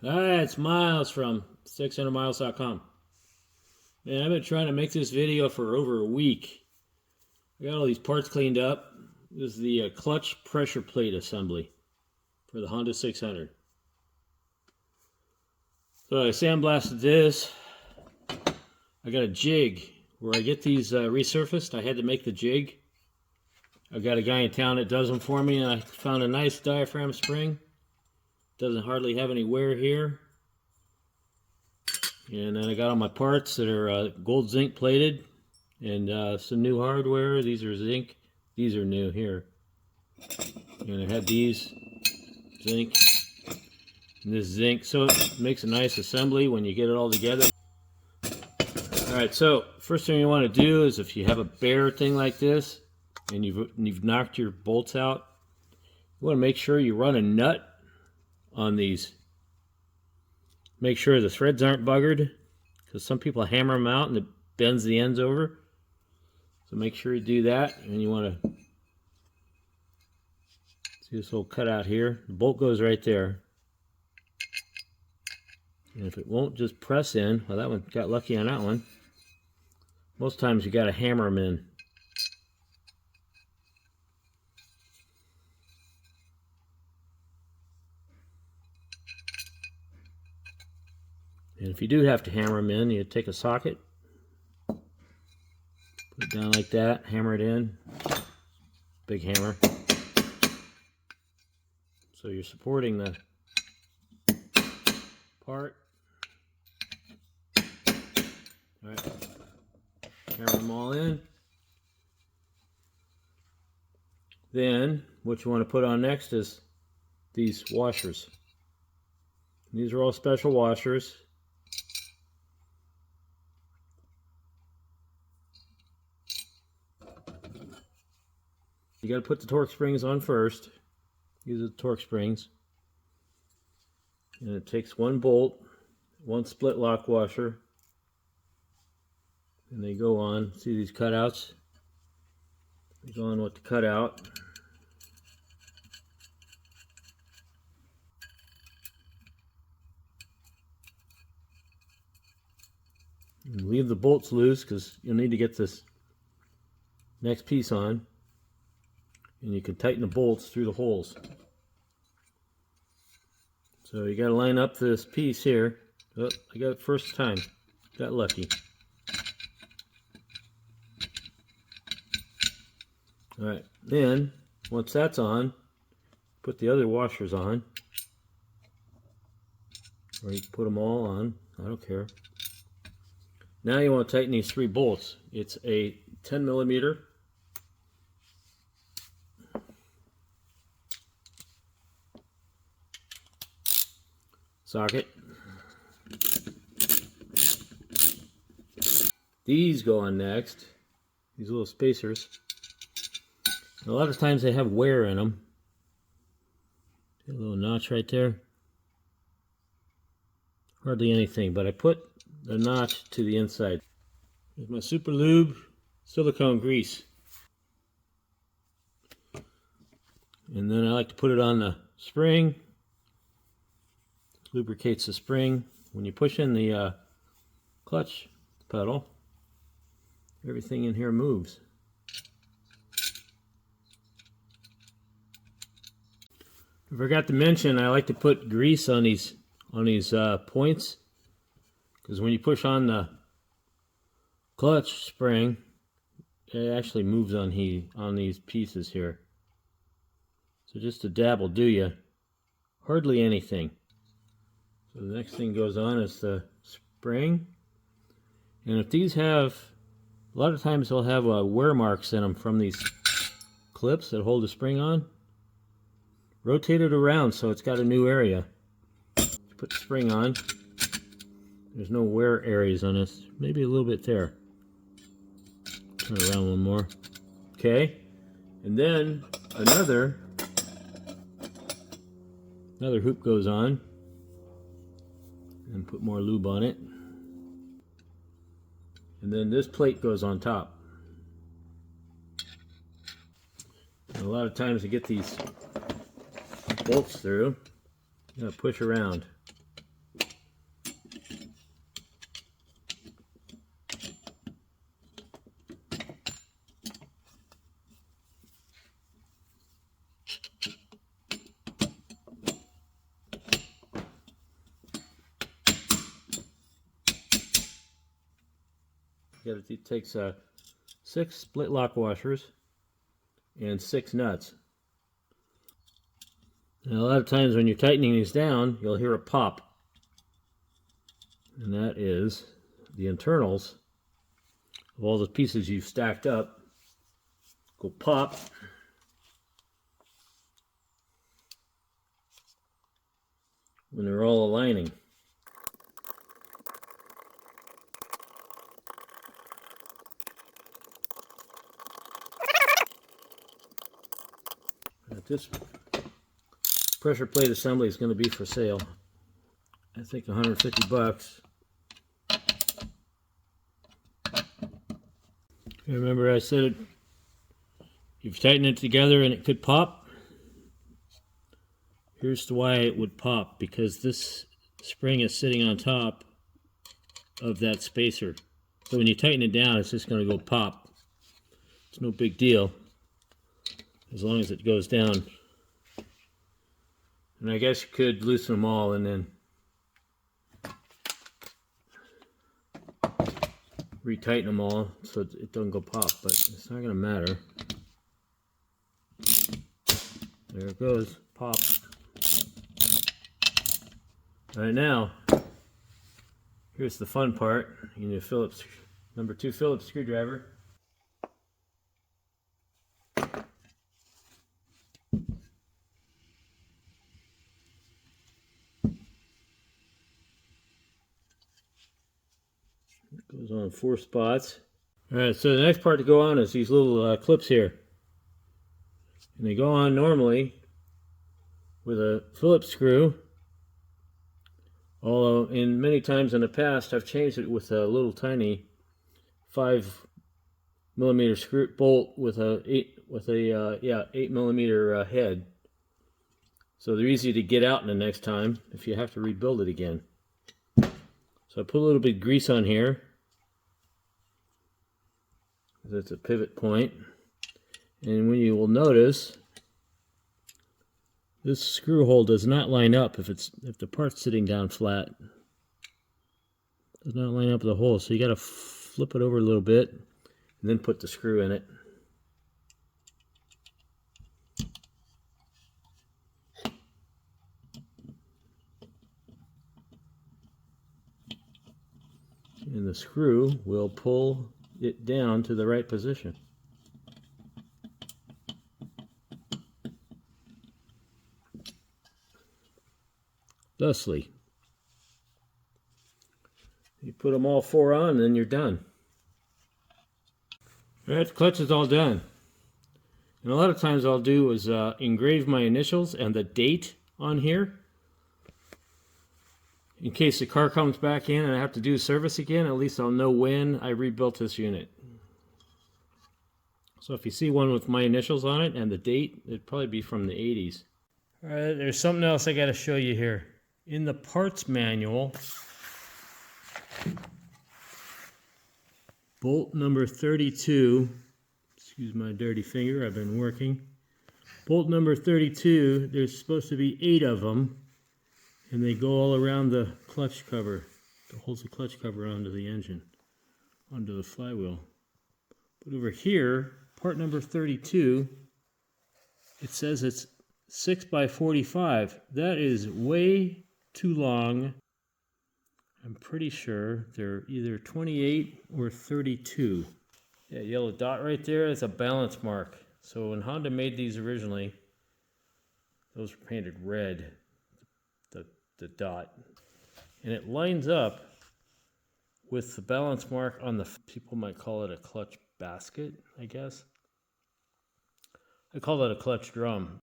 Hi, it's Miles from 600miles.com. Man, I've been trying to make this video for over a week. I got all these parts cleaned up. This is the clutch pressure plate assembly for the Honda 600. So I sandblasted this. I got a jig where I get these resurfaced. I had to make the jig. I got a guy in town that does them for me, and I found a nice diaphragm spring. Doesn't hardly have any wear here. And then I got all my parts that are gold zinc plated, and some new hardware. These are zinc. These are new here. And I had these zinc and this zinc. So it makes a nice assembly when you get it all together. Alright, so first thing you want to do is, if you have a bare thing like this and you've knocked your bolts out, you want to make sure you run a nut on these. Make sure the threads aren't buggered, because some people hammer them out and it bends the ends over. So make sure you do that. And you want to see this little cutout here. The bolt goes right there. And if it won't just press in, well, that one got lucky on that one. Most times you got to hammer them in. And if you do have to hammer them in, you take a socket, put it down like that, hammer it in, big hammer. So you're supporting the part. All right, hammer them all in. Then what you want to put on next is these washers. These are all special washers. You got to put the torque springs on first. These are the torque springs. And it takes one bolt, one split lock washer, and they go on. See these cutouts? They go on with the cutout. And leave the bolts loose, because you'll need to get this next piece on. And you can tighten the bolts through the holes. So you got to line up this piece here. Oh, I got it first time. Got lucky. Alright, then once that's on, put the other washers on. Or you can put them all on. I don't care. Now you want to tighten these three bolts. It's a 10mm socket. These go on next. These little spacers. A lot of times they have wear in them. See a little notch right there. Hardly anything, but I put the notch to the inside. Here's my Super Lube silicone grease. And then I like to put it on the spring. Lubricates the spring. When you push in the clutch pedal, everything in here moves. I forgot to mention, I like to put grease on these points, because when you push on the clutch spring, it actually moves on these pieces here. So just a dab will do you. Hardly anything. So the next thing goes on is the spring. And if these have, a lot of times they'll have wear marks in them from these clips that hold the spring on. Rotate it around so it's got a new area. Put the spring on. There's no wear areas on this. Maybe a little bit there. Turn it around one more. Okay. And then another hoop goes on. And put more lube on it. And then this plate goes on top. And a lot of times to get these bolts through, you gotta push around. It takes 6 split lock washers and 6 nuts. Now, a lot of times when you're tightening these down, you'll hear a pop. And that is the internals of all the pieces you've stacked up go pop. When they're all aligning. This pressure plate assembly is going to be for sale. I think 150 bucks. Remember I said you've tightened it together and it could pop? Here's why it would pop, because this spring is sitting on top of that spacer. So when you tighten it down, it's just going to go pop. It's no big deal as long as it goes down. And I guess you could loosen them all and then retighten them all so it doesn't go pop, but it's not going to matter. There it goes, pop. All right, now, here's the fun part. You need a Phillips, number 2 Phillips screwdriver. It goes on 4 spots. All right, so the next part to go on is these little clips here. And they go on normally with a Phillips screw. Although, in many times in the past, I've changed it with a little tiny 5mm screw bolt with a 8mm head. So they're easy to get out in the next time if you have to rebuild it again. So I put a little bit of grease on here. That's a pivot point. And when you will notice, this screw hole does not line up if the part's sitting down flat. It does not line up with the hole, so you got to flip it over a little bit and then put the screw in it. And the screw will pull it down to the right position. Thusly, you put them all 4 on, and then you're done. All right, the clutch is all done. And a lot of times I'll do is engrave my initials and the date on here. In case the car comes back in and I have to do service again, at least I'll know when I rebuilt this unit. So if you see one with my initials on it and the date, it'd probably be from the 80s. All right, there's something else I got to show you here. In the parts manual, bolt number 32, excuse my dirty finger, I've been working. Bolt number 32, there's supposed to be 8 of them, and they go all around the clutch cover. It holds the clutch cover onto the engine, onto the flywheel. But over here, part number 32, it says it's 6 by 45. That is way too long. I'm pretty sure they're either 28 or 32. Yeah, yellow dot right there, that's a balance mark. So when Honda made these originally, those were painted red, the dot. And it lines up with the balance mark on the, people might call it a clutch basket, I guess. I call it a clutch drum.